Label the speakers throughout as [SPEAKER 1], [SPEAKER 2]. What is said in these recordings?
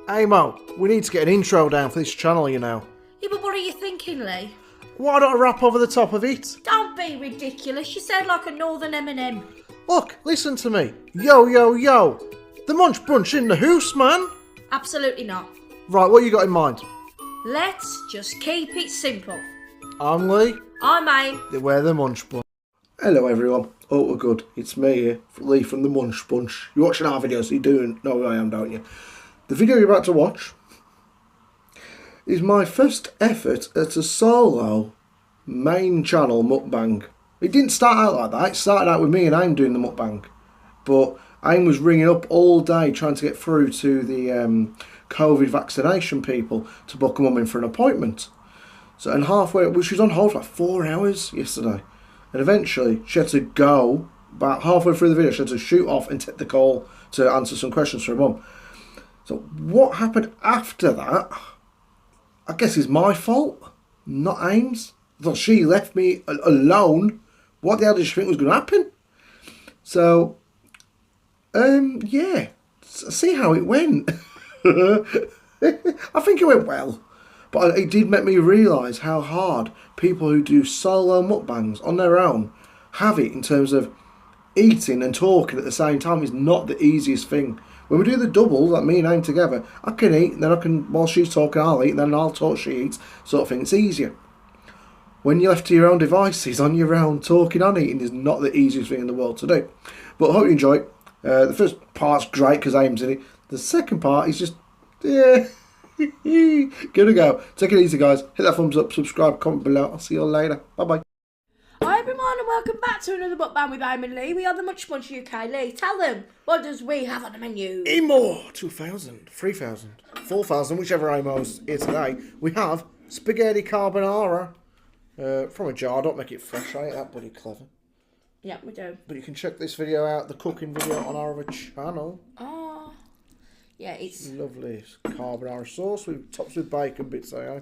[SPEAKER 1] Hey Mo, we need to get an intro down for this channel, you know.
[SPEAKER 2] Yeah, but what are you thinking, Leigh?
[SPEAKER 1] Why don't I rap over the top of it?
[SPEAKER 2] Don't be ridiculous. You sound like a northern M&M.
[SPEAKER 1] Look, listen to me. Yo, yo, yo. The Munch brunch in the house, man.
[SPEAKER 2] Absolutely not.
[SPEAKER 1] Right, what you got in mind?
[SPEAKER 2] Let's just keep it simple.
[SPEAKER 1] I'm Leigh.
[SPEAKER 2] I'm Aim.
[SPEAKER 1] We're the Munch bunch. Hello everyone. Oh, we're good. It's me here, Leigh from the Munch bunch. You're watching our videos, so you do know who I am, don't you? The video you're about to watch is my first effort at a solo main channel mukbang. It didn't start out like that. It started out with me and Aim doing the mukbang. But Aim was ringing up all day trying to get through to the COVID vaccination people to book a mum in for an appointment. So, and halfway, well, she was on hold for like 4 hours yesterday. And eventually, she had to go, about halfway through the video, she had to shoot off and take the call to answer some questions for her mum. So what happened after that, I guess is my fault, not Aim's. So she left me alone. What the hell did she think was going to happen? So, yeah, see how it went. I think it went well. But it did make me realise how hard people who do solo mukbangs on their own have it in terms of eating and talking at the same time. Is not the easiest thing. When we do the doubles, like me and Aim together, I can eat, and then I can, while she's talking, I'll eat, and then I'll talk, she eats, sort of thing. It's easier. When you're left to your own devices, on your own, talking and eating is not the easiest thing in the world to do. But I hope you enjoy it. The first part's great because Aim's in it. The second part is just, yeah, gonna go. Take it easy, guys. Hit that thumbs up, subscribe, comment below. I'll see you all later. Bye-bye.
[SPEAKER 2] Hi everyone and welcome back to another mukbang with Aim and Leigh. We are the Munch UK. Leigh, tell them, what does we have on the menu?
[SPEAKER 1] In more 2,000, 3,000, 4,000, whichever Amo's here today, we have spaghetti carbonara from a jar. Don't make it fresh, I ain't that bloody clever.
[SPEAKER 2] Yeah, we do.
[SPEAKER 1] But you can check this video out, the cooking video, on our other channel.
[SPEAKER 2] Oh, yeah, it's
[SPEAKER 1] lovely carbonara sauce with tops with bacon bits, eh?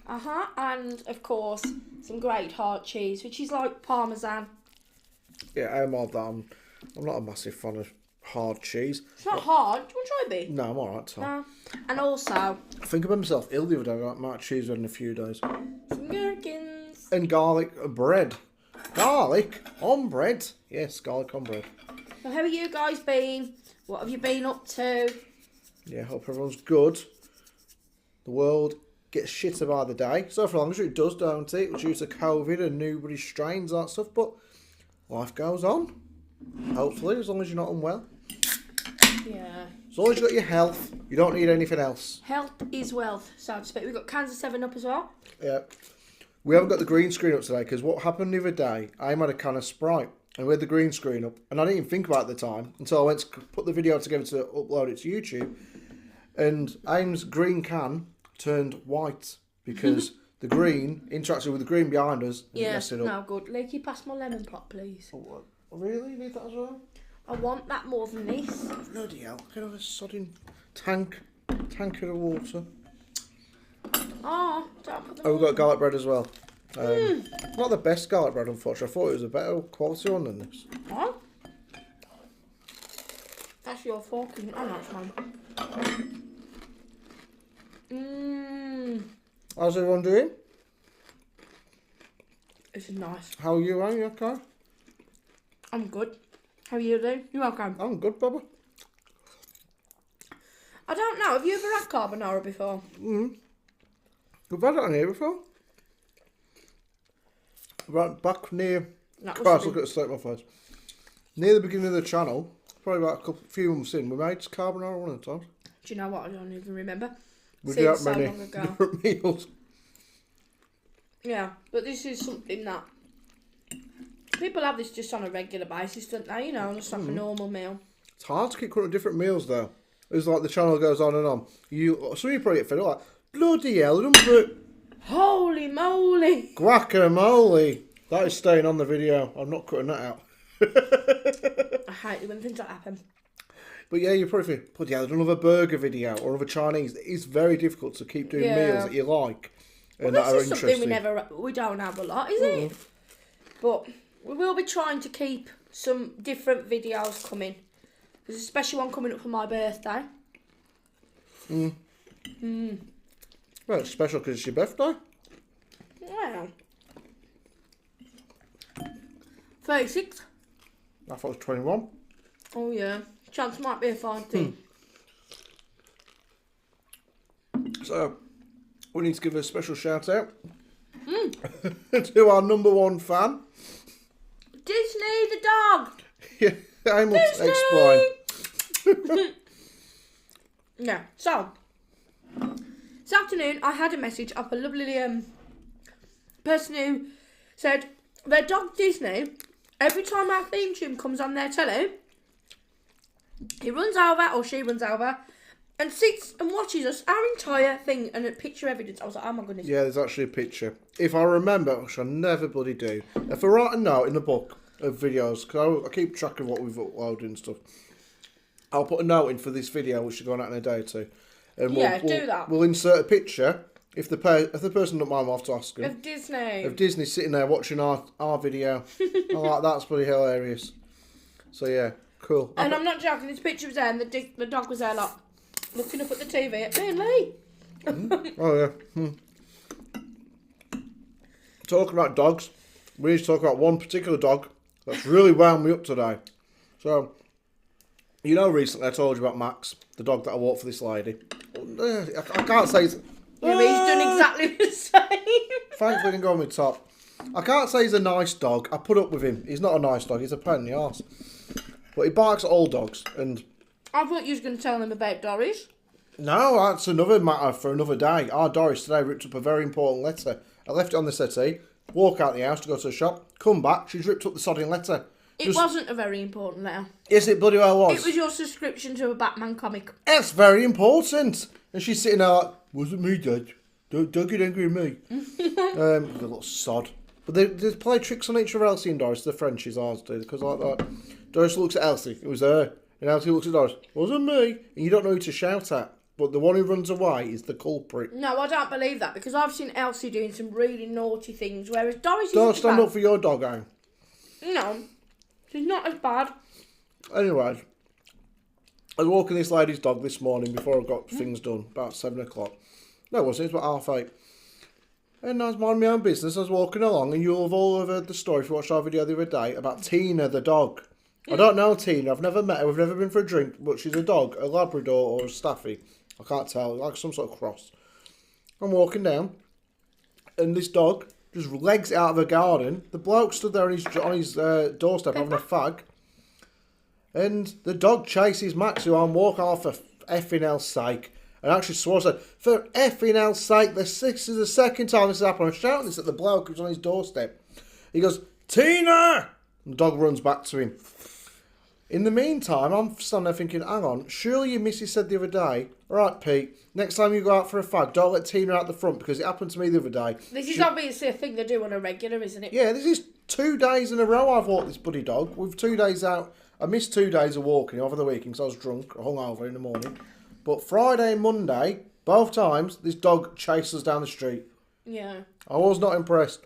[SPEAKER 2] And of course some great hard cheese, which is like parmesan.
[SPEAKER 1] Yeah, I'm odd that. I'm not a massive fan of hard cheese.
[SPEAKER 2] It's not hard. Do you want to try a bit?
[SPEAKER 1] No, I'm alright, Tom.
[SPEAKER 2] No. And also,
[SPEAKER 1] I think about myself ill the other day. I got my cheese in a few days.
[SPEAKER 2] Some gherkins.
[SPEAKER 1] And garlic bread. Garlic on bread. Yes, garlic on bread.
[SPEAKER 2] So how have you guys been? What have you been up to?
[SPEAKER 1] Yeah, hope everyone's good. The world gets shitter by the day. So for long as it does, don't it? Due to COVID and newbury strains and that stuff. But life goes on. Hopefully, as long as you're not unwell.
[SPEAKER 2] Yeah.
[SPEAKER 1] As long as you've got your health, you don't need anything else.
[SPEAKER 2] Health is wealth, so to speak. We've got cans of 7-Up as well.
[SPEAKER 1] Yeah. We haven't got the green screen up today because what happened the other day, I had a can of Sprite and we had the green screen up and I didn't even think about it at the time until I went to put the video together to upload it to YouTube, and Aim's green can turned white because the green interacted with the green behind us and messed it up.
[SPEAKER 2] No good. Leigh, can you pass my lemon pot, please?
[SPEAKER 1] Oh, what? Really? You need that as well?
[SPEAKER 2] I want that more than this.
[SPEAKER 1] Bloody hell. Can I have a sodding tank of water?
[SPEAKER 2] Oh, don't put them
[SPEAKER 1] We've got garlic bread as well. Not the best garlic bread, unfortunately. I thought it was a better quality one than this.
[SPEAKER 2] What? That's your fork, isn't it? Oh, no, it's mine.
[SPEAKER 1] How's everyone doing?
[SPEAKER 2] This is nice.
[SPEAKER 1] How are you, Anne? You okay?
[SPEAKER 2] I'm good. How are you doing? You okay?
[SPEAKER 1] I'm good, Bubba.
[SPEAKER 2] I don't know. Have you ever had carbonara before?
[SPEAKER 1] We've had it on here before. Right back near...
[SPEAKER 2] That
[SPEAKER 1] Christ, look at the state of my face. Near the beginning of the channel, probably about a few months in, we made carbonara one of the times.
[SPEAKER 2] Do you know what? I don't even remember.
[SPEAKER 1] We do that many
[SPEAKER 2] long ago.
[SPEAKER 1] different meals.
[SPEAKER 2] Yeah, but this is something that people have this just on a regular basis, don't they? You know, just like a normal meal.
[SPEAKER 1] It's hard to keep cutting different meals though. It's like the channel goes on and on. Some of you probably get fed up like, bloody hell,
[SPEAKER 2] holy moly!
[SPEAKER 1] Guacamole! That is staying on the video. I'm not cutting that out.
[SPEAKER 2] I hate it when things like that happen.
[SPEAKER 1] But yeah, you probably think, bloody hell, there's another burger video or another Chinese. It's very difficult to keep doing meals that you like and that are interesting.
[SPEAKER 2] This is something we don't have a lot, is it? But we will be trying to keep some different videos coming. There's a special one coming up for my birthday.
[SPEAKER 1] Well, it's special because it's your birthday.
[SPEAKER 2] Wow. 36.
[SPEAKER 1] I thought it was 21.
[SPEAKER 2] Oh yeah. Chance might be a fine thing.
[SPEAKER 1] So, we need to give a special shout out to our #1 fan.
[SPEAKER 2] Disney the dog.
[SPEAKER 1] Yeah, I must explain.
[SPEAKER 2] Yeah. So this afternoon I had a message of a lovely person who said their dog Disney, every time our theme tune comes on their telly, he runs over, or she runs over, and sits and watches us, our entire thing, and a picture evidence. I was like, oh my goodness.
[SPEAKER 1] Yeah, there's actually a picture. If I remember, which I never bloody do, if I write a note in the book of videos, because I keep track of what we've uploaded and stuff, I'll put a note in for this video, which is going out in a day or two. And
[SPEAKER 2] do that.
[SPEAKER 1] We'll insert a picture. If the person don't mind, I'll have to ask him.
[SPEAKER 2] Of Disney.
[SPEAKER 1] Of Disney sitting there watching our video. I'm like, that's pretty hilarious. So yeah, cool.
[SPEAKER 2] And I'm not joking, this picture was there and the dog was there like, looking up at the TV at me and Leigh.
[SPEAKER 1] Oh yeah. Talking about dogs, we need to talk about one particular dog that's really wound me up today. So, you know, recently I told you about Max, the dog that I walked for this lady. I can't say he's...
[SPEAKER 2] Yeah, he's done exactly the same.
[SPEAKER 1] Thankfully, I didn't go on my top. I can't say he's a nice dog. I put up with him. He's not a nice dog. He's a pain in the arse. But he barks at all dogs. And
[SPEAKER 2] I thought you was going to tell them about Doris.
[SPEAKER 1] no, that's another matter for another day. Our Doris today ripped up a very important letter. I left it on the settee, walk out the house to go to the shop, come back, she's ripped up the sodding letter.
[SPEAKER 2] It wasn't a very important letter.
[SPEAKER 1] Yes, it bloody well was.
[SPEAKER 2] It was your subscription to a Batman comic.
[SPEAKER 1] It's very important. And she's sitting there like, wasn't me, Dad. Don't get angry at me. The little sod. But they play tricks on each other, Elsie and Doris. The Frenchies, ours do. Because like that. Doris looks at Elsie. It was her. And Elsie looks at Doris. Wasn't me. And you don't know who to shout at. But the one who runs away is the culprit.
[SPEAKER 2] No, I don't believe that. Because I've seen Elsie doing some really naughty things. Whereas Doris
[SPEAKER 1] Don't
[SPEAKER 2] isn't
[SPEAKER 1] stand
[SPEAKER 2] bad.
[SPEAKER 1] up for your dog, Anne.
[SPEAKER 2] No. She's not as bad.
[SPEAKER 1] Anyway, I was walking this lady's dog this morning before I got things done, about 7 o'clock. No, it wasn't, it was about 8:30. And I was minding my own business, I was walking along, and you'll have all heard the story if you watched our video the other day about Tina the dog. I don't know Tina, I've never met her, we've never been for a drink, but she's a dog, a Labrador or a Staffy. I can't tell, like some sort of cross. I'm walking down, and this dog just legs it out of her garden. The bloke stood there on his doorstep having a fag. And the dog chases Max, who I'm walking off for effing hell's sake. And actually swore, said, for effing hell's sake, this is the second time this has happened. I'm shouting this at the bloke who's on his doorstep. He goes, Tina! And the dog runs back to him. In the meantime, I'm standing there thinking, hang on, surely your missus said the other day, all right, Pete, next time you go out for a fag, don't let Tina out the front, because it happened to me the other day.
[SPEAKER 2] This is obviously a thing they do on a regular, isn't it?
[SPEAKER 1] Yeah, this is 2 days in a row I've walked this bloody dog. With 2 days out, I missed 2 days of walking over the weekend because I was drunk, hungover in the morning. But Friday and Monday, both times, this dog chased us down the street.
[SPEAKER 2] Yeah.
[SPEAKER 1] I was not impressed.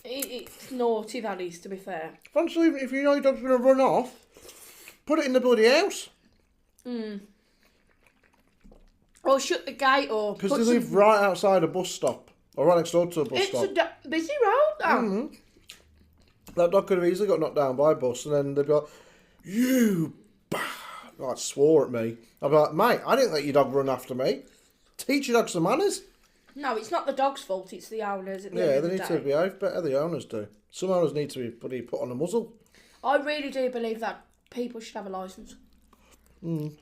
[SPEAKER 2] It's naughty, that is, to be fair.
[SPEAKER 1] Frankly, if you know your dog's going to run off, put it in the bloody house.
[SPEAKER 2] Or shut the gate, or
[SPEAKER 1] Because they live right outside a bus stop. Or right next door to a bus stop.
[SPEAKER 2] It's a busy road, though.
[SPEAKER 1] That dog could have easily got knocked down by a bus, and then they'd be like, you like swore at me. I'd be like, mate, I didn't let your dog run after me. Teach your dog some manners.
[SPEAKER 2] No, it's not the dog's fault, it's the owners.
[SPEAKER 1] Yeah, they need to behave better, the owners do. Some owners need to be put on a muzzle.
[SPEAKER 2] I really do believe that people should have a licence.
[SPEAKER 1] And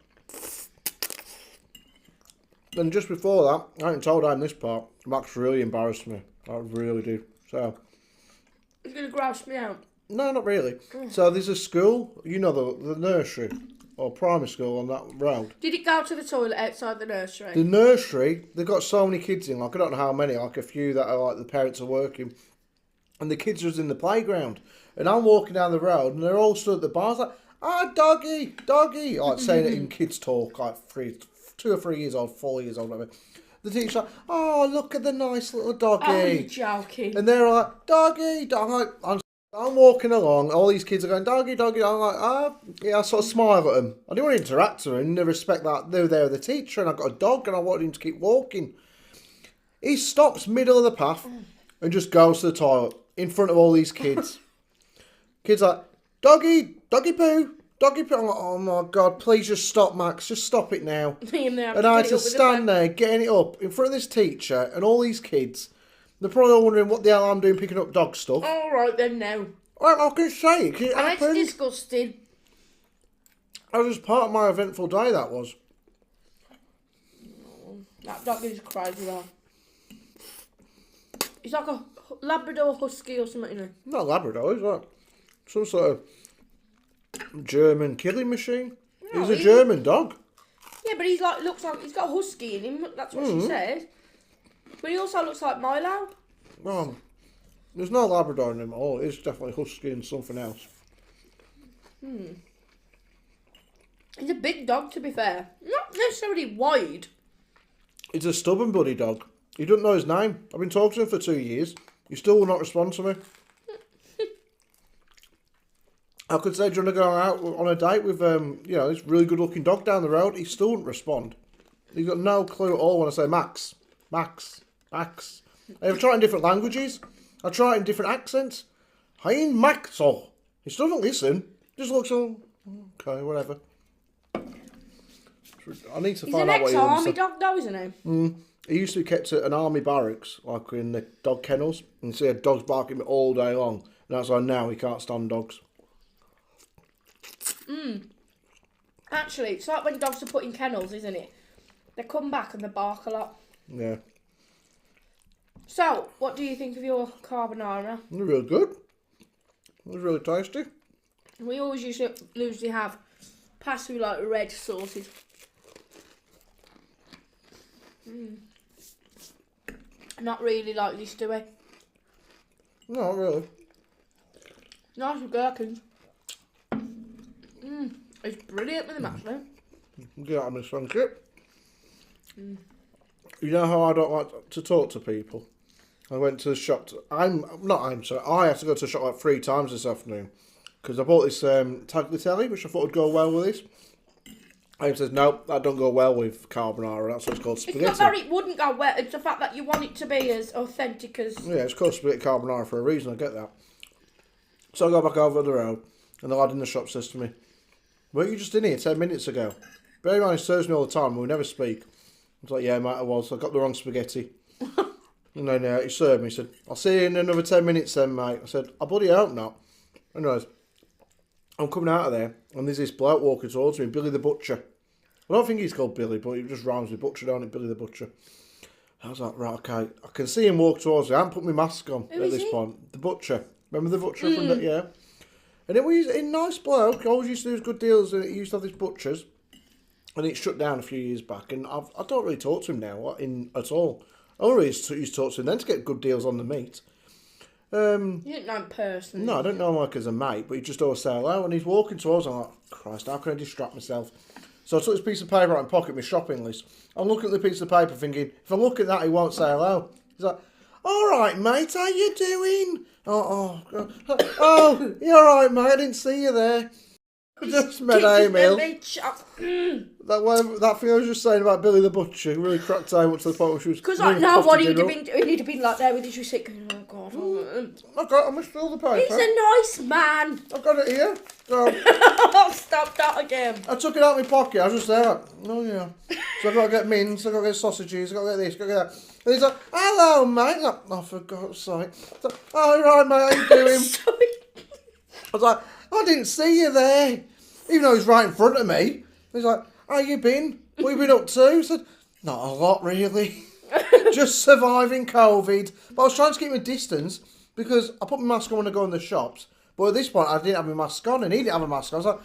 [SPEAKER 1] just before that, I hadn't told Anne this part. Max really embarrassed me. I really do. So,
[SPEAKER 2] It's going to grouse me out.
[SPEAKER 1] no, not really. So there's a school, you know, the nursery or primary school on that road.
[SPEAKER 2] Did it go to the toilet outside the nursery?
[SPEAKER 1] The nursery, they've got so many kids in, like I don't know how many, like a few that are like the parents are working. And the kids are in the playground. And I'm walking down the road and they're all stood at the bars like, doggy, doggy. Like saying it in kids talk, like 2 or 3 years old, 4 years old, whatever. The teacher's like, oh, look at the nice little doggy.
[SPEAKER 2] Oh, you're joking.
[SPEAKER 1] And they're like, doggy, dog. I'm I'm walking along, all these kids are going, doggy, doggy. I'm like, yeah, I sort of smile at them. I didn't want to interact with them in the respect that they were there with the teacher and I've got a dog and I wanted him to keep walking. He stops middle of the path and just goes to the toilet in front of all these kids. Kids like, doggy, doggy poo, doggy poo. I'm like, oh my God, please just stop, Max, just stop it now. And I had to stand there getting it up in front of this teacher and all these kids. They're probably all wondering what the hell I'm doing picking up dog stuff.
[SPEAKER 2] All right then, now.
[SPEAKER 1] I can say it. It
[SPEAKER 2] It's disgusting.
[SPEAKER 1] That was part of my eventful day, that was.
[SPEAKER 2] That dog is crazy, though. It's like a Labrador Husky or something, you know.
[SPEAKER 1] Not Labrador, is that? Some sort of German killing machine.
[SPEAKER 2] No,
[SPEAKER 1] he's a German dog.
[SPEAKER 2] Yeah, but looks like he's got a husky in him. That's what she says. But he also looks like Milo.
[SPEAKER 1] There's no Labrador in him at all. It's definitely husky and something else.
[SPEAKER 2] He's a big dog, to be fair. Not necessarily wide.
[SPEAKER 1] He's a stubborn bloody dog. He doesn't know his name. I've been talking to him for 2 years. He still will not respond to me. I could say, do you want to go out on a date with this really good looking dog down the road? He still wouldn't respond. He's got no clue at all when I say Max, Max, Max. I've tried in different languages. I try it in different accents. Hein Max. Oh, he still doesn't listen. Just looks all okay, whatever. I need to find out what he
[SPEAKER 2] He's an ex-army dog though, isn't he?
[SPEAKER 1] He used to be kept at an army barracks, like in the dog kennels, and see dogs barking all day long. And that's why now he can't stand dogs.
[SPEAKER 2] Actually, it's like when dogs are put in kennels, isn't it? They come back and they bark a lot.
[SPEAKER 1] Yeah.
[SPEAKER 2] So, what do you think of your carbonara?
[SPEAKER 1] It was really good. It was really tasty.
[SPEAKER 2] We always usually have pass through like red sauces. Not really like this, do we?
[SPEAKER 1] No, really.
[SPEAKER 2] Nice with gherkins. It's brilliant with them actually.
[SPEAKER 1] Get out of my sunship. You know how I don't like to talk to people? I went to the shop. I had to go to the shop like 3 times this afternoon because I bought this tagliatelle, which I thought would go well with this. Aim says, no, that don't go well with carbonara. That's what it's called, spaghetti.
[SPEAKER 2] It's not that it wouldn't go well. It's the fact that you want it to be as authentic as...
[SPEAKER 1] Yeah, it's called spaghetti carbonara for a reason. I get that. So I go back over the road, and the lad in the shop says to me, weren't you just in here 10 minutes ago? Bear in mind, he serves me all the time, and we never speak. I was like, yeah, mate, I was. I got the wrong spaghetti. And then he served me. He said, I'll see you in another 10 minutes then, mate. I said, I bloody hope not. Anyways, I'm coming out of there, and there's this bloke walking towards me, Billy the Butcher. I don't think he's called Billy, but he just rhymes with Butcher, don't it? Billy the Butcher. I was like, right, okay. I can see him walk towards me. I haven't put my mask on at this point. The Butcher. Remember the Butcher from that? Yeah. And it was a nice bloke. Always used to do good deals, and he used to have these butchers. And it shut down a few years back, and I don't really talk to him now at all. I only used to talk to him then to get good deals on the meat.
[SPEAKER 2] You didn't know him personally?
[SPEAKER 1] No, I don't know him like as a mate, but he just always say hello, and he's walking towards me. I'm like, Christ, how can I distract myself? So I took this piece of paper out and pocket my shopping list. I'm looking at the piece of paper thinking, if I look at that, he won't say hello. He's like, all right, mate, how you doing? Oh, you all right, mate? I didn't see you there. I just met Emil. That thing I was just saying about Billy the Butcher really cracked Amy up to the point where she was...
[SPEAKER 2] Because I know what he'd have been like there with his receipt going, oh God.
[SPEAKER 1] I must fill the paper.
[SPEAKER 2] He's a nice man.
[SPEAKER 1] I've got it here. So,
[SPEAKER 2] stop that again.
[SPEAKER 1] I took it out of my pocket. I was just there. Oh, yeah. So I've got to get mince, I've got to get sausages, I've got to get this, I've got to get that. And he's like, hello, mate. Like, oh, for God's sake. Like, oh, right, mate, how you doing?
[SPEAKER 2] Sorry.
[SPEAKER 1] I was like, I didn't see you there. Even though he's right in front of me. He's like, how you been? What have you been up to? I said, not a lot, really. Just surviving COVID. But I was trying to keep my distance because I put my mask on when I go in the shops. But at this point, I didn't have my mask on and he didn't have a mask on. I was like,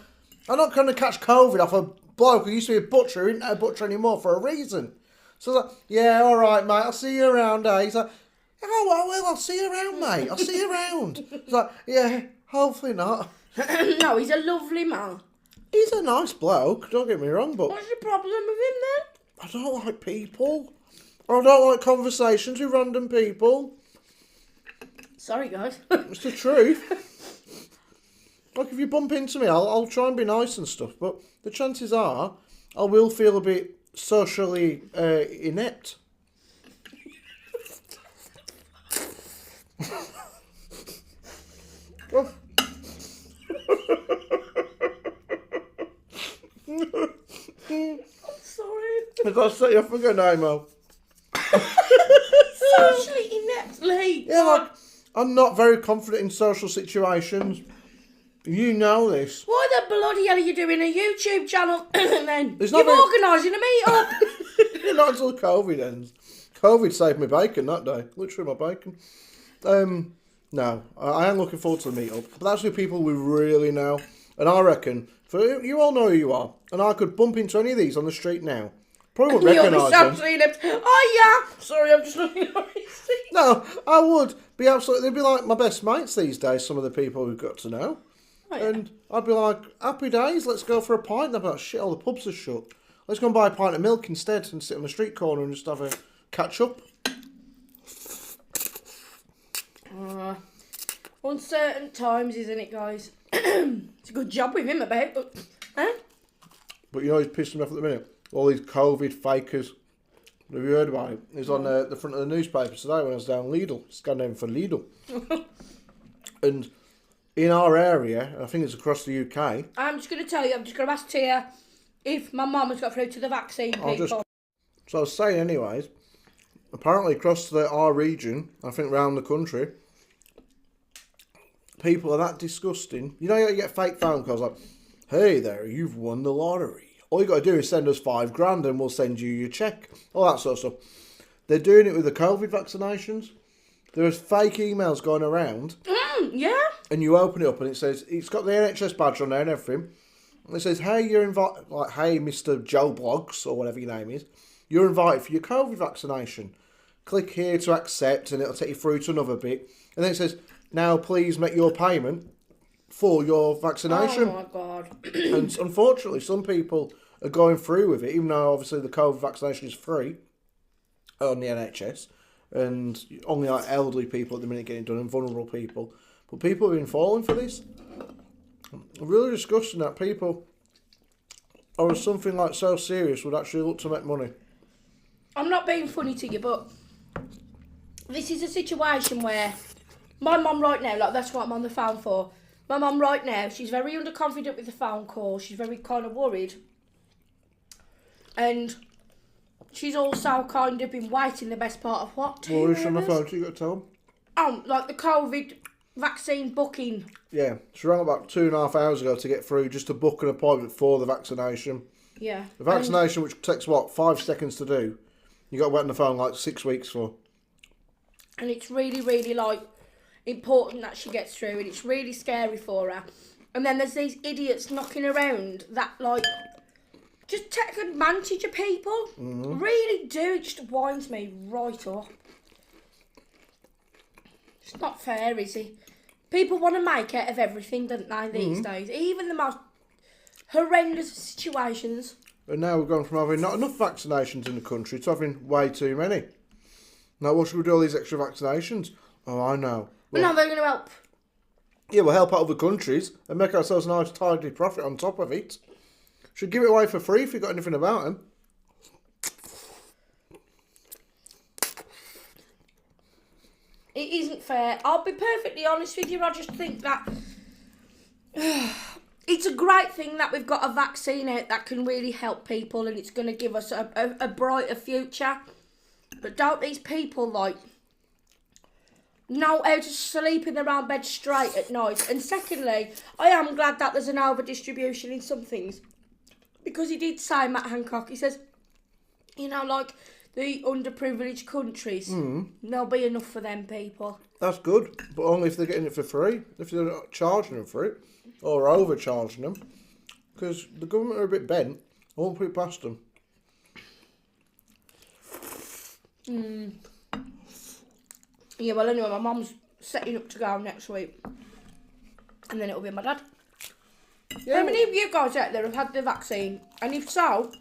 [SPEAKER 1] I'm not going to catch COVID off a bloke who used to be a butcher who isn't a butcher anymore for a reason. So I was like, yeah, all right, mate, I'll see you around, eh? He's like, oh, well, I'll see you around, mate. I'll see you around. I was like, yeah, hopefully not.
[SPEAKER 2] No, he's a lovely man.
[SPEAKER 1] He's a nice bloke, don't get me wrong, but...
[SPEAKER 2] What's the problem with him then?
[SPEAKER 1] I don't like people. I don't like conversations with random people.
[SPEAKER 2] Sorry, guys.
[SPEAKER 1] It's the truth. Like, if you bump into me, I'll try and be nice and stuff, but the chances are I will feel a bit socially inept. Oh.
[SPEAKER 2] I'm sorry.
[SPEAKER 1] I gotta set you up again, Mo.
[SPEAKER 2] Socially inept, Leigh.
[SPEAKER 1] Yeah, like, I'm not very confident in social situations. You know this.
[SPEAKER 2] Why the bloody hell are you doing a YouTube channel then?
[SPEAKER 1] There's
[SPEAKER 2] You're
[SPEAKER 1] nothing-
[SPEAKER 2] organising a meet-up.
[SPEAKER 1] Not until COVID ends. COVID saved me bacon that day. Literally my bacon. No, I am looking forward to the meet-up. But that's with people we really know. And I reckon, for you all know who you are, and I could bump into any of these on the street now. Probably wouldn't recognise them.
[SPEAKER 2] Socially inept. Oh yeah. Sorry, I'm just looking at my receipt.
[SPEAKER 1] No, I would be absolutely. They'd be like my best mates these days. Some of the people we've got to know,
[SPEAKER 2] Oh, yeah.
[SPEAKER 1] and I'd be like, "Happy days, let's go for a pint." And they'd be like, "Shit, all the pubs are shut. Let's go and buy a pint of milk instead, and sit on the street corner and just have a catch up."
[SPEAKER 2] Uncertain times, isn't it, guys? It's a good job with him about, but
[SPEAKER 1] But you know, he's pissing me off at the minute. All these COVID fakers. Have you heard about it? He's on the front of the newspaper today when I was down Lidl. It's got name for Lidl. And in our area, I think it's across the UK.
[SPEAKER 2] I'm just going to tell you, I'm just going to ask Tia if my mum has got through to the vaccine people.
[SPEAKER 1] So I was saying anyways, apparently across our region, I think around the country, people are that disgusting. You know, you get fake phone calls like, "Hey there, you've won the lottery. All you got to do is send us $5,000 and we'll send you your cheque." All that sort of stuff. They're doing it with the COVID vaccinations. There's fake emails going around.
[SPEAKER 2] Yeah.
[SPEAKER 1] And you open it up and it says, it's got the NHS badge on there and everything. And it says, "Hey, you're invited," like, "Hey, Mr. Joe Bloggs," or whatever your name is. "You're invited for your COVID vaccination. Click here to accept," and it'll take you through to another bit. And then it says, "Now please make your payment for your vaccination."
[SPEAKER 2] Oh my God.
[SPEAKER 1] And unfortunately, some people are going through with it, even though obviously the COVID vaccination is free on the NHS, and only like elderly people at the minute getting done and vulnerable people. But people have been falling for this. Really disgusting that people, or something like so serious, would actually look to make money.
[SPEAKER 2] I'm not being funny to you, but this is a situation where my mum right now, like that's what I'm on the phone for. My mum right now, she's very underconfident with the phone call. She's very kind of worried. And she's also kind of been waiting the best part of what?
[SPEAKER 1] Well, who's on the phone? You got to tell them.
[SPEAKER 2] Oh, like the COVID vaccine booking.
[SPEAKER 1] Yeah, she rang about 2.5 hours ago to get through just to book an appointment for the vaccination.
[SPEAKER 2] Yeah.
[SPEAKER 1] The vaccination, which takes, 5 seconds to do, you got to wait on the phone like 6 weeks for.
[SPEAKER 2] And it's really, really, like, important that she gets through, and it's really scary for her. And then there's these idiots knocking around that, like, just take advantage of people.
[SPEAKER 1] Mm-hmm.
[SPEAKER 2] Really do. It just winds me right up. It's not fair, is it? People want to make out of everything, don't they, these days? Even the most horrendous situations.
[SPEAKER 1] And now we've gone from having not enough vaccinations in the country to having way too many. Now, what should we do all these extra vaccinations? Oh, I know.
[SPEAKER 2] But now they're going to help.
[SPEAKER 1] Yeah, we'll help out other countries and make ourselves a nice tidy profit on top of it. Should give it away for free if you've got anything about them.
[SPEAKER 2] It isn't fair. I'll be perfectly honest with you. I just think that it's a great thing that we've got a vaccine out that can really help people, and it's going to give us a brighter future. But don't these people, like, know how to sleep in their own bed straight at night? And secondly, I am glad that there's an over-distribution in some things. Because he did say, Matt Hancock, he says, you know, like, the underprivileged countries, there'll be enough for them people.
[SPEAKER 1] That's good, but only if they're getting it for free. If they're not charging them for it, or overcharging them. Because the government are a bit bent. I won't put it past them.
[SPEAKER 2] Yeah, well, anyway, my mum's setting up to go next week. And then it'll be my dad.
[SPEAKER 1] Yeah,
[SPEAKER 2] How many of you guys out there have had the vaccine? And if so,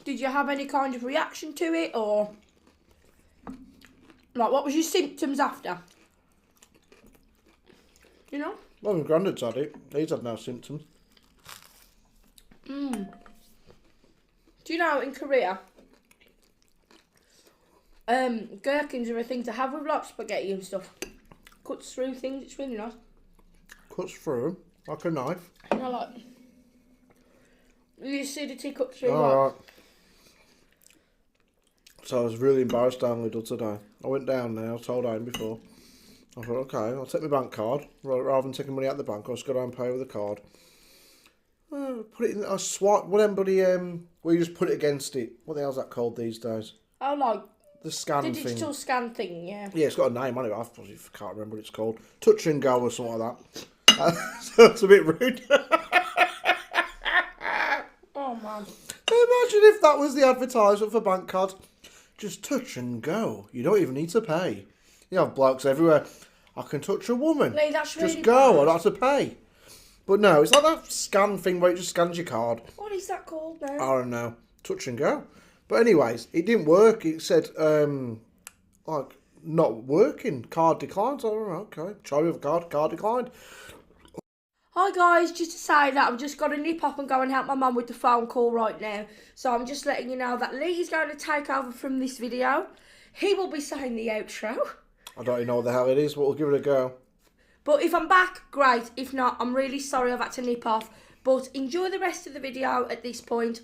[SPEAKER 2] did you have any kind of reaction to it, or like what was your symptoms after? You know?
[SPEAKER 1] Well, my granddad's had it. He's had no symptoms.
[SPEAKER 2] Do you know in Korea, gherkins are a thing to have with like spaghetti and stuff. Cuts through things. It's really nice.
[SPEAKER 1] Cuts through like a knife.
[SPEAKER 2] And I like the acidity cuts through.
[SPEAKER 1] Alright. So I was really embarrassed down Lidl today. I went down there, I told Aim before. I thought, okay, I'll take my bank card. Rather than taking money out the bank, I'll just go down and pay with a card. Put it in, I swipe, where you just put it against it. What the hell's that called these days?
[SPEAKER 2] Oh, like
[SPEAKER 1] The scan
[SPEAKER 2] the
[SPEAKER 1] thing.
[SPEAKER 2] digital scan thing, yeah.
[SPEAKER 1] Yeah, it's got a name on it, I probably can't remember what it's called. Touch and go or something like that. So it's a bit rude.
[SPEAKER 2] Oh, man.
[SPEAKER 1] Imagine if that was the advertisement for bank cards. Just touch and go. You don't even need to pay. You have blokes everywhere. I can touch a woman.
[SPEAKER 2] Leigh, that's really
[SPEAKER 1] just go.
[SPEAKER 2] bad.
[SPEAKER 1] I don't have to pay. But no, it's like that scan thing where it just scans your card.
[SPEAKER 2] What is that called now?
[SPEAKER 1] I don't know. Touch and go. But anyways, it didn't work. It said, like, not working. Card declined. So I don't know. Okay. Try with a card declined.
[SPEAKER 2] Hi guys, just to say that I've just got to nip up and go and help my mum with the phone call right now. So I'm just letting you know that Leigh is going to take over from this video. He will be saying the outro.
[SPEAKER 1] I don't even know what the hell it is, but we'll give it a go.
[SPEAKER 2] But if I'm back, great. If not, I'm really sorry I've had to nip off. But enjoy the rest of the video at this point.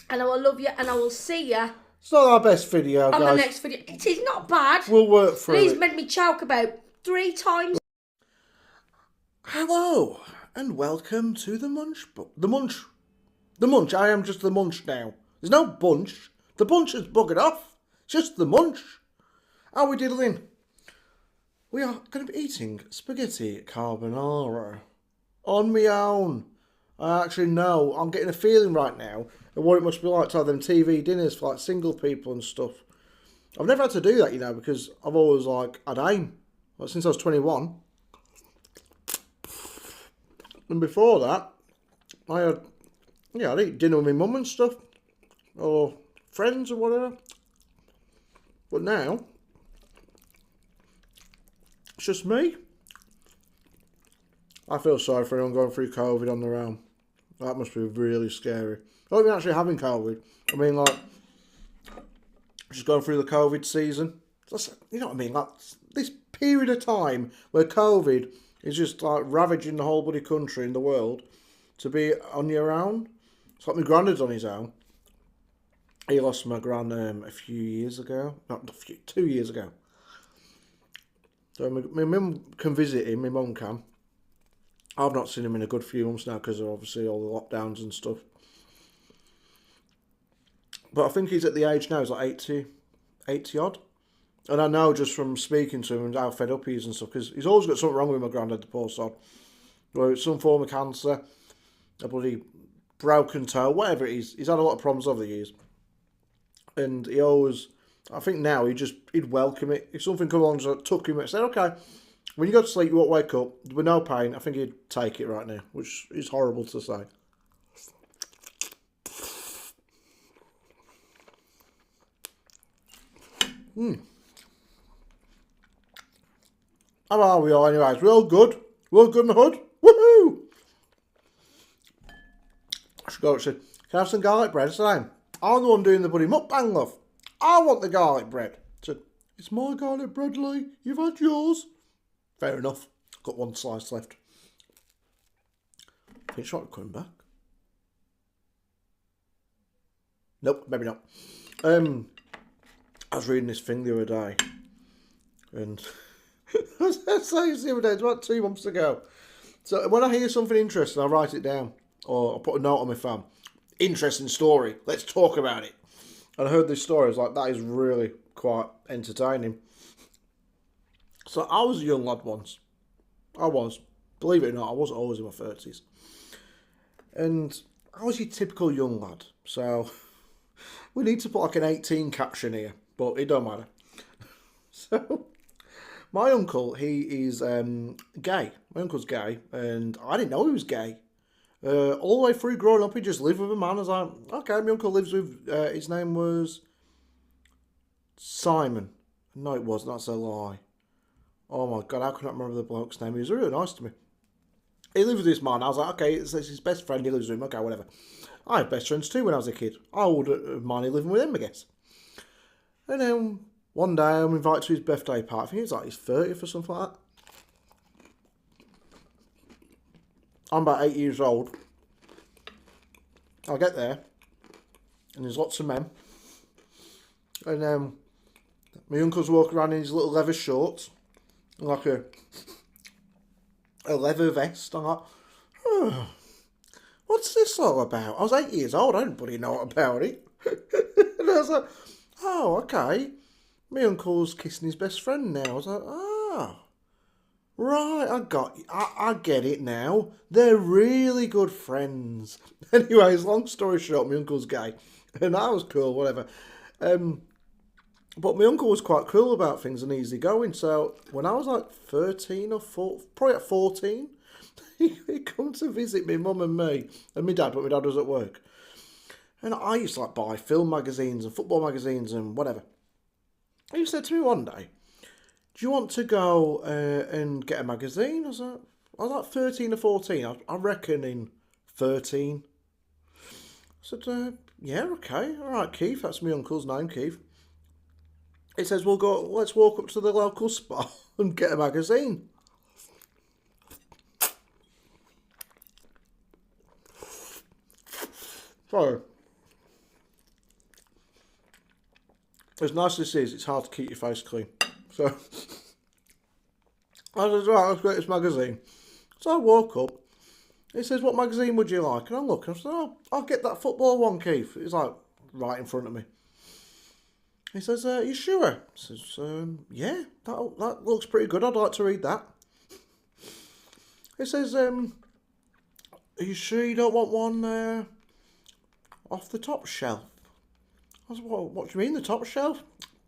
[SPEAKER 2] And I will love you and I will see you
[SPEAKER 1] It's not our best video,
[SPEAKER 2] on
[SPEAKER 1] guys.
[SPEAKER 2] the next video. It is not bad.
[SPEAKER 1] We'll work through
[SPEAKER 2] Leigh's
[SPEAKER 1] it.
[SPEAKER 2] made me choke about 3 times.
[SPEAKER 1] Hello, and welcome to the Munch. The Munch. I am just the Munch now. There's no bunch. The bunch has buggered off. It's just the Munch. How are we diddling? We are going to be eating spaghetti carbonara on my own. I actually know. I'm getting a feeling right now of what it must be like to have them TV dinners for like single people and stuff. I've never had to do that, you know, because I've always like had Aim. Like, since I was 21. And before that, I'd eat dinner with my mum and stuff, or friends or whatever. But now, it's just me. I feel sorry for anyone going through COVID on their own. That must be really scary. Not even actually having COVID. I mean, like, just going through the COVID season. You know what I mean? Like, this period of time where COVID is just like ravaging the whole bloody country and the world, to be on your own. It's like my granddad's on his own. He lost my gran a few years ago. Not a few, 2 years ago. So my mum can visit him, my mum can. I've not seen him in a good few months now because of obviously all the lockdowns and stuff. But I think he's at the age now, he's like 80 odd. And I know just from speaking to him and how fed up he is and stuff, because he's always got something wrong with my granddad, the poor sod. Whether it's some form of cancer, a bloody broken toe, whatever it is. He's had a lot of problems over the years. And he always, I think now he'd welcome it. If something come along and took him and said, okay, when you go to sleep, you won't wake up with no pain, I think he'd take it right now, which is horrible to say. How are we all anyways? We're all good? We're all good in the hood? Woohoo! I should go actually. Can I have some garlic bread? I'm the one doing the bloody mukbang, love. I want the garlic bread. I said, it's my garlic bread, Leigh. You've had yours. Fair enough. Got one slice left. I think she's coming back. Nope, maybe not. I was reading this thing the other day. And I was saying this the other day, it's about 2 months ago. So when I hear something interesting, I write it down. Or I put a note on my phone. Interesting story. Let's talk about it. And I heard this story. I was like, that is really quite entertaining. So I was a young lad once. I was. Believe it or not, I wasn't always in my 30s. And I was your typical young lad. So we need to put like an 18 caption here. But it don't matter. So my uncle, he is gay. My uncle's gay. And I didn't know he was gay. All the way through growing up, he just lived with a man. I was like, okay, my uncle lives with, his name was Simon. No, it wasn't. That's a lie. Oh my God, how can I remember the bloke's name? He was really nice to me. he lives with this man. I was like, okay, it's his best friend. He lives with him. Okay, whatever. I had best friends too when I was a kid. I would have minded living with him, I guess. And then one day I'm invited to his birthday party. I think it was like his 30th or something like that. I'm about 8 years old. I get there, and there's lots of men. And my uncle's walking around in his little leather shorts, like a leather vest. I'm like, oh, what's this all about? I was 8 years old. I didn't bloody know about it. And I was like, oh, okay. My uncle's kissing his best friend now. I was like, oh, right, I get it now. They're really good friends. Anyways, long story short, my uncle's gay. And I was cool, whatever. But my uncle was quite cool about things and easygoing. So when I was like 13 or 14, probably at 14, he come to visit me, mum and me, and my dad, but my dad was at work. And I used to like buy film magazines and football magazines and whatever. He said to me one day, do you want to go and get a magazine? I was like 13 or 14. I reckon in 13. I said, yeah, okay. All right, Keith. That's my uncle's name, Keith. He says, let's walk up to the local spot and get a magazine. So, as nice as this is, it's hard to keep your face clean. So, I said, right, let's get this magazine. So I walk up. He says, what magazine would you like? And I look, and I said, oh, I'll get that football one, Keith. It's like right in front of me. He says, you sure? I says, yeah, that looks pretty good. I'd like to read that. He says, are you sure you don't want one off the top shelf? I was, well, what do you mean, the top shelf?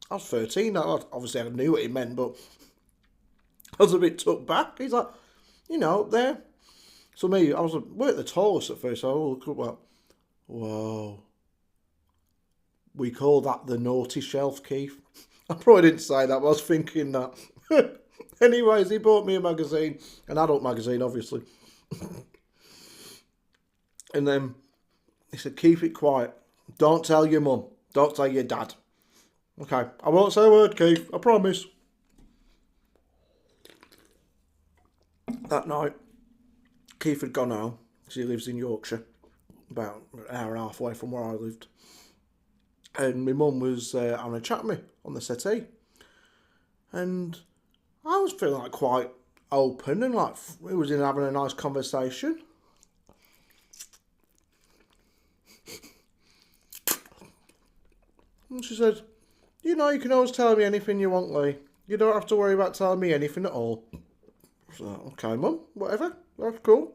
[SPEAKER 1] I was 13. Obviously, I knew what he meant, but I was a bit took back. He's like, up there. So me, weren't the tallest at first. So I look up like, whoa. We call that the naughty shelf, Keith. I probably didn't say that, but I was thinking that. Anyways, he bought me a magazine, an adult magazine, obviously. And then he said, keep it quiet. Don't tell your mum. Don't tell your dad. Okay, I won't say a word, Keith. I promise. That night, Keith had gone home, because he lives in Yorkshire, about an hour and a half away from where I lived. And my mum was having a chat with me on the settee. And I was feeling like quite open and like we was having a nice conversation. And she said, you can always tell me anything you want, Leigh. You don't have to worry about telling me anything at all. I was like, okay, Mum, whatever. That's cool.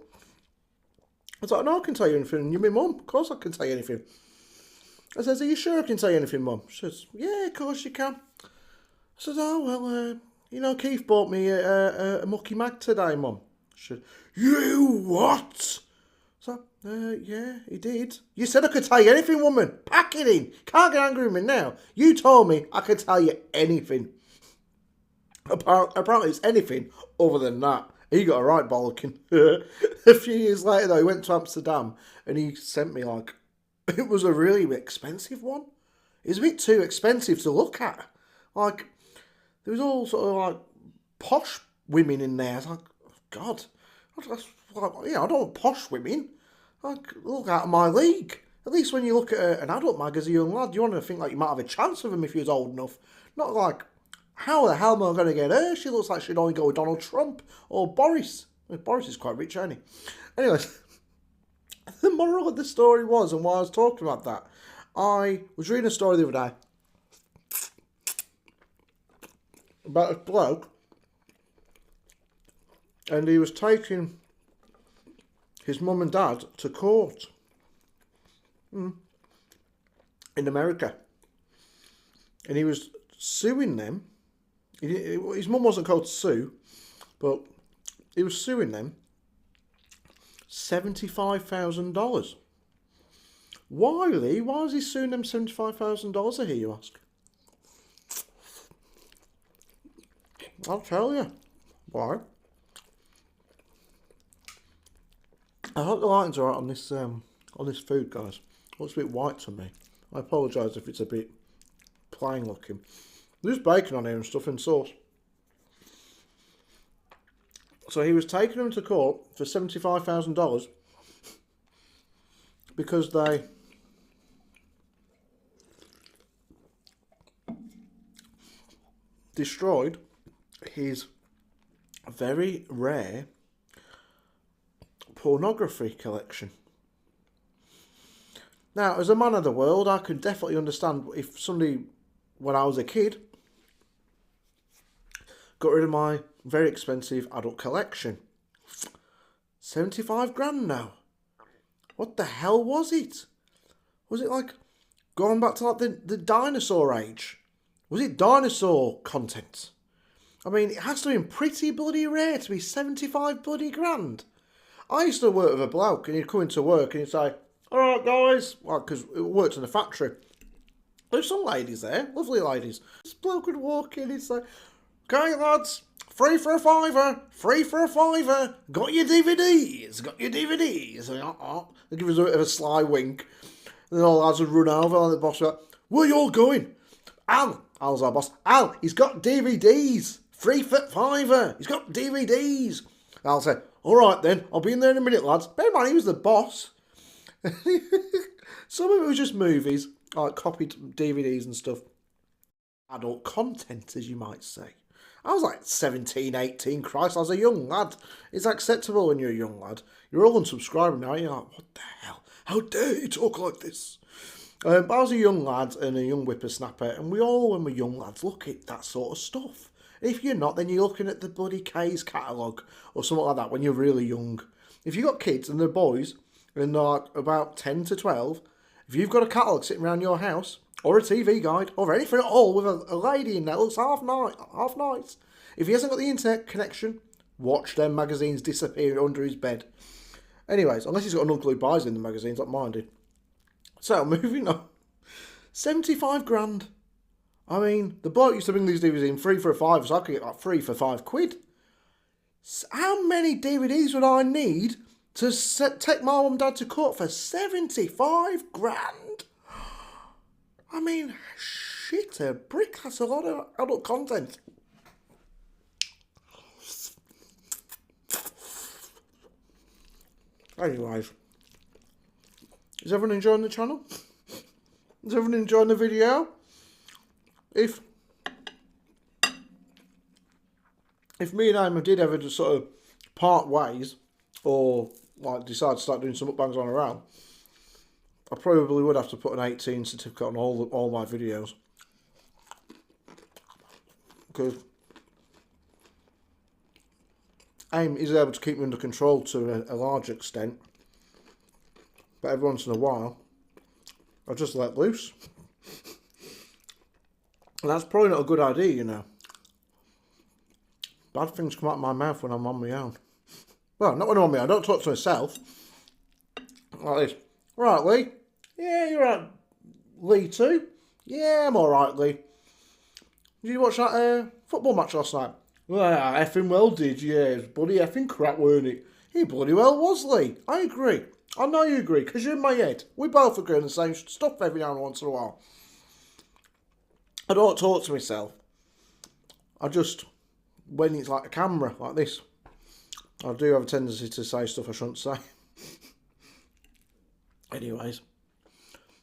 [SPEAKER 1] I was like, no, I can tell you anything. You're my mum. Of course I can tell you anything. I says, are you sure I can tell you anything, Mum? She says, yeah, of course you can. I said, oh, well, Keith bought me a mucky mag today, Mum. She said, you what? So, yeah, he did. You said I could tell you anything, woman. Pack it in. Can't get angry with me now. You told me I could tell you anything. Apparently it's anything other than that. He got a right bollocking. A few years later, though, he went to Amsterdam and he sent me, it was a really expensive one. It was a bit too expensive to look at. There was all sort of, posh women in there. I was like, oh, God. I don't want posh women. Look out of my league. At least when you look at an adult mag as a young lad, you want to think you might have a chance of him if he was old enough. Not how the hell am I going to get her? She looks like she'd only go with Donald Trump or Boris. Boris is quite rich, ain't he? Anyways, the moral of the story was, and why I was talking about that, I was reading a story the other day about a bloke, and he was taking his mum and dad to court in America, and he was suing them. His mum wasn't called to sue, but he was suing them $75,000. Why, Leigh? Why is he suing them $75,000? I hear you ask. I'll tell you why. I hope the lighting's alright on this food, guys. It looks a bit white to me. I apologise if it's a bit plain looking. There's bacon on here and stuff and sauce. So he was taking them to court for $75,000 because they destroyed his very rare pornography collection. Now, as a man of the world, I could definitely understand if somebody, when I was a kid, got rid of my very expensive adult collection. 75 grand now. What the hell was it? Was it like going back to like the dinosaur age? Was it dinosaur content? I mean, it has to be pretty bloody rare to be 75 bloody grand. I used to work with a bloke and he'd come into work and he'd say, alright guys, well, because it worked in a factory. There's some ladies there, lovely ladies. This bloke would walk in and he'd say, okay lads, free for a fiver, free for a fiver, got your DVDs, got your DVDs. They'd give us a bit of a sly wink. And then all the lads would run over and the boss would go, where you all going? Al's our boss. Al, he's got DVDs. Free for fiver. He's got DVDs. Al said, all right then, I'll be in there in a minute, lads. Bear in mind, he was the boss. Some of it was just movies, like copied DVDs and stuff. Adult content, as you might say. I was like 17, 18. Christ, I was a young lad. It's acceptable when you're a young lad. You're all unsubscribing now. You're like, what the hell? How dare you talk like this? But I was a young lad and a young whippersnapper, and we all, when we're young lads, look at that sort of stuff. If you're not, then you're looking at the bloody K's catalogue or something like that when you're really young. If you've got kids and they're boys and they're like about 10 to 12, if you've got a catalogue sitting around your house or a TV guide or anything at all with a lady in there that looks half nice, if he hasn't got the internet connection, watch them magazines disappear under his bed. Anyways, unless he's got an uncle who buys in the magazines like mine did. So, moving on. 75 grand. I mean, the bloke used to bring these DVDs in free for a fiver, so I could get like free for £5. How many DVDs would I need to take my mum and dad to court for 75 grand? I mean, shit, a brick. That's a lot of adult content. Anyways. Is everyone enjoying the channel? Is everyone enjoying the video? If me and Emma did ever just sort of part ways, or like decide to start doing some mukbangs on our own, I probably would have to put an 18 certificate on all my videos, because Aim is able to keep me under control to a large extent. But every once in a while, I'll just let loose. And that's probably not a good idea, you know. Bad things come out of my mouth when I'm on my own. Well, not when I'm on my own. I don't talk to myself. Like this. Right, Leigh? Yeah, you're right. Leigh too? Yeah, I'm alright, Leigh. Did you watch that football match last night? Well, I effing well did, yeah. It was bloody effing crap, weren't it? He bloody well was, Leigh. I agree. I know you agree, because you're in my head. We both agree on the same stuff every now and once in a while. I don't talk to myself. I just, when it's like a camera, like this, I do have a tendency to say stuff I shouldn't say. Anyways.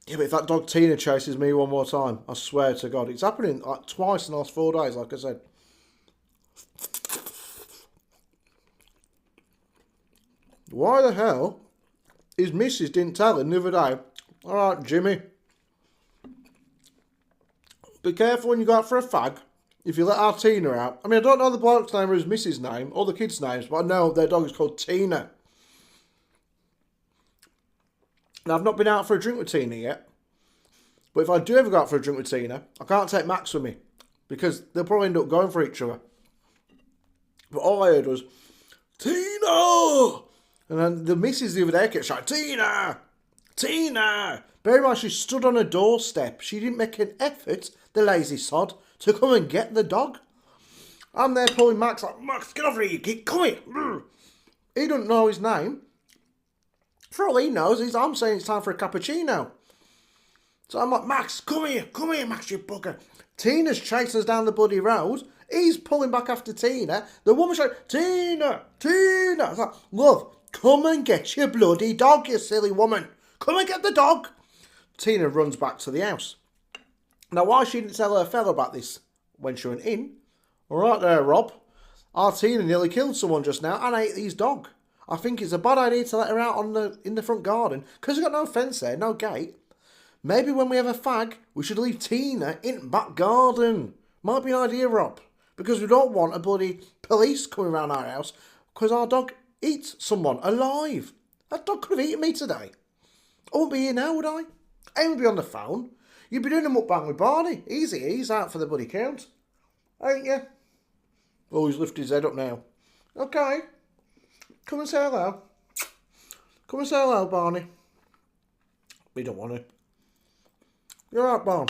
[SPEAKER 1] Yeah, but if that dog Tina chases me one more time, I swear to God, it's happening like twice in the last 4 days, like I said. Why the hell his missus didn't tell him the other day, alright Jimmy, be careful when you go out for a fag, if you let our Tina out. I mean, I don't know the bloke's name or his missus' name, or the kids' names, but I know their dog is called Tina. Now, I've not been out for a drink with Tina yet, but if I do ever go out for a drink with Tina, I can't take Max with me, because they'll probably end up going for each other. But all I heard was, Tina! And then the missus the other day kept shouting, Tina! Tina! Bear in mind, she stood on a doorstep. She didn't make an effort, the lazy sod, to come and get the dog. I'm there pulling Max like, Max, get over here, you keep coming. He doesn't know his name. For all he knows, I'm saying it's time for a cappuccino. So I'm like, Max, come here, Max, you bugger. Tina's chasing us down the bloody road. He's pulling back after Tina. The woman's like, Tina. I was like, love, come and get your bloody dog, you silly woman. Come and get the dog. Tina runs back to the house. Now, why she didn't tell her fella about this when she went in? All right there, Rob. Our Tina nearly killed someone just now and ate his dog. I think it's a bad idea to let her out in the front garden because we've got no fence there, no gate. Maybe when we have a fag, we should leave Tina in the back garden. Might be an idea, Rob. Because we don't want a bloody police coming around our house because our dog eats someone alive. That dog could have eaten me today. I wouldn't be here now, would I? I wouldn't be on the phone. You'd be doing a mukbang with Barney. Easy, he's out for the bloody count. Ain't you? Oh, he's lifted his head up now. Okay. Come and say hello. Come and say hello, Barney. We don't want to. You're right, Barn.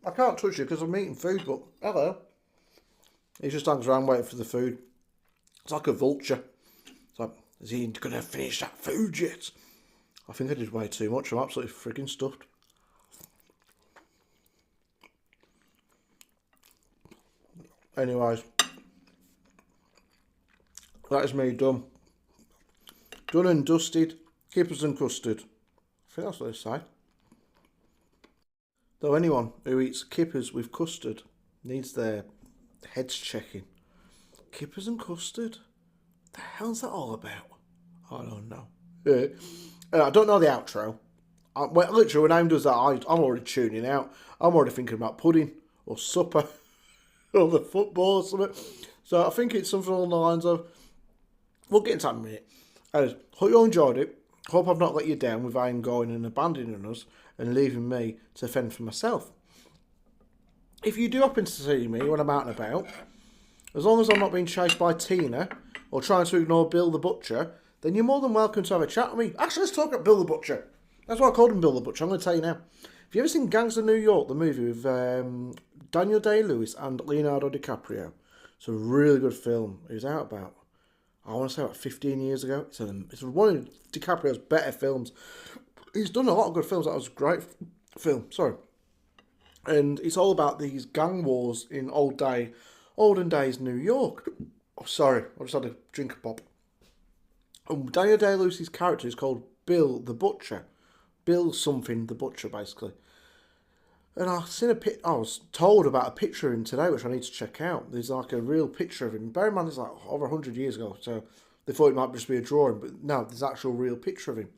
[SPEAKER 1] I can't touch you because I'm eating food, but hello. He just hangs around waiting for the food. It's like a vulture. It's like, is he going to finish that food yet? I think I did way too much. I'm absolutely freaking stuffed. Anyways, that is me done. Done and dusted. Kippers and custard. I think that's what they say. Though anyone who eats kippers with custard needs their heads checking. Kippers and custard? What the hell's that all about? I don't know. I don't know the outro. Literally, when Aim does that, I'm already tuning out. I'm already thinking about pudding or supper or the football or something. So I think it's something along the lines of, we'll get into that in a minute. Hope you all enjoyed it. Hope I've not let you down with Aim going and abandoning us and leaving me to fend for myself. If you do happen to see me when I'm out and about, as long as I'm not being chased by Tina or trying to ignore Bill the Butcher, then you're more than welcome to have a chat with me. Actually, let's talk about Bill the Butcher. That's why I called him Bill the Butcher. I'm going to tell you now. Have you ever seen Gangs of New York, the movie with Daniel Day-Lewis and Leonardo DiCaprio? It's a really good film. It was out about, I want to say about 15 years ago. It's one of DiCaprio's better films. He's done a lot of good films. That was a great film. Sorry. And it's all about these gang wars in olden days New York. Oh, sorry. I just had a drink of pop. Daniel Day-Lewis's character is called Bill the Butcher. Bill something the Butcher, basically. And I was told about a picture of him today, which I need to check out. There's like a real picture of him. Bear in mind, it's like over 100 years ago, so they thought it might just be a drawing, but no, there's an actual real picture of him.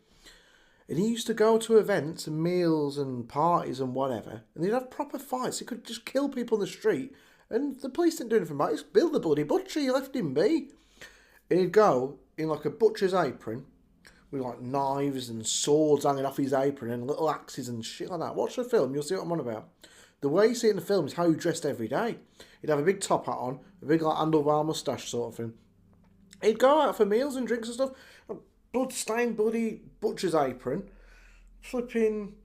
[SPEAKER 1] And he used to go to events and meals and parties and whatever, and he'd have proper fights. He could just kill people in the street, and the police didn't do anything about it. It's Bill the bloody Butcher, you left him be. And he'd go in like a butcher's apron, with like knives and swords hanging off his apron and little axes and shit like that. Watch the film, you'll see what I'm on about. The way you see it in the film is how he dressed every day. He'd have a big top hat on, a big like handlebar moustache sort of thing. He'd go out for meals and drinks and stuff. A blood-stained bloody butcher's apron. Flipping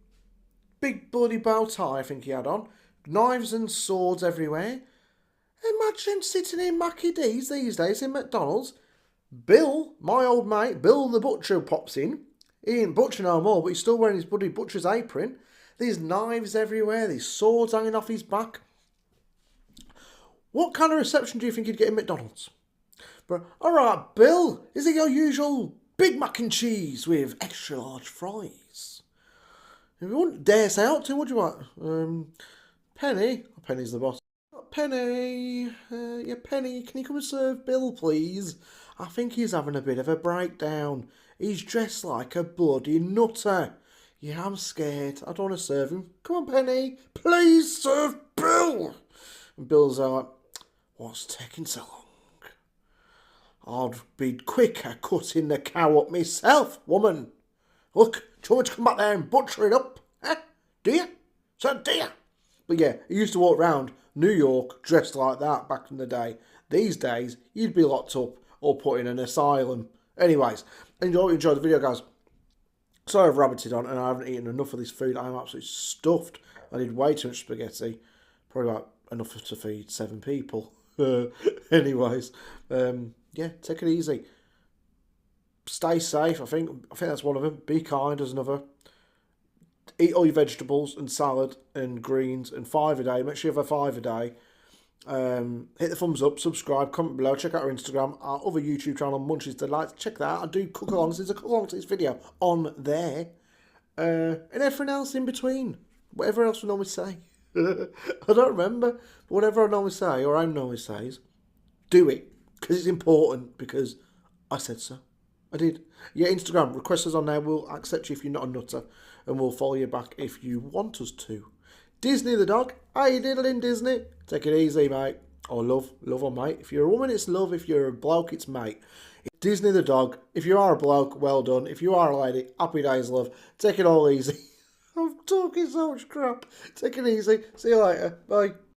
[SPEAKER 1] big bloody bow tie I think he had on. Knives and swords everywhere. Imagine him sitting in Mackie D's these days in McDonald's. Bill, my old mate, Bill the Butcher pops in. He ain't butcher no more, but he's still wearing his bloody butcher's apron. There's knives everywhere, there's swords hanging off his back. What kind of reception do you think he'd get in McDonald's? But, alright, Bill, is it your usual Big Mac and cheese with extra large fries? You wouldn't dare say out to, would you? Penny, Penny's the boss. Penny, Penny, can you come and serve Bill, please? I think he's having a bit of a breakdown. He's dressed like a bloody nutter. Yeah, I'm scared. I don't want to serve him. Come on, Penny. Please serve Bill. And Bill's like, what's taking so long? I'd be quicker cutting the cow up myself, woman. Look, do you want me to come back there and butcher it up? Eh? Do you? So do you? But yeah, he used to walk around New York dressed like that back in the day. These days, you'd be locked up or put in an asylum. Anyways, enjoy the video, guys. Sorry I've rabbited on and I haven't eaten enough of this food. I'm absolutely stuffed. I did way too much spaghetti. Probably about enough to feed 7 people. Anyways, yeah, take it easy. stay safe. I think that's one of them. Be kind is another. Eat all your vegetables and salad and greens and 5 a day. Make sure you have a 5 a day. Hit the thumbs up, subscribe, comment below, check out our Instagram, our other YouTube channel, Munchies Delights. Check that out. I do cook alongs. There's a cook along to this video on there. And everything else in between. Whatever else we normally say. I don't remember. But whatever I normally say, or I normally says, do it. Because it's important. Because I said so. I did. Yeah, Instagram. Request us on there. We'll accept you if you're not a nutter. And we'll follow you back if you want us to. Disney the dog. How you diddling, Disney? Take it easy, mate. Or love or mate. If you're a woman, it's love. If you're a bloke, it's mate. Disney the dog. If you are a bloke, well done. If you are a lady, happy days, love. Take it all easy. I'm talking so much crap. Take it easy. See you later. Bye.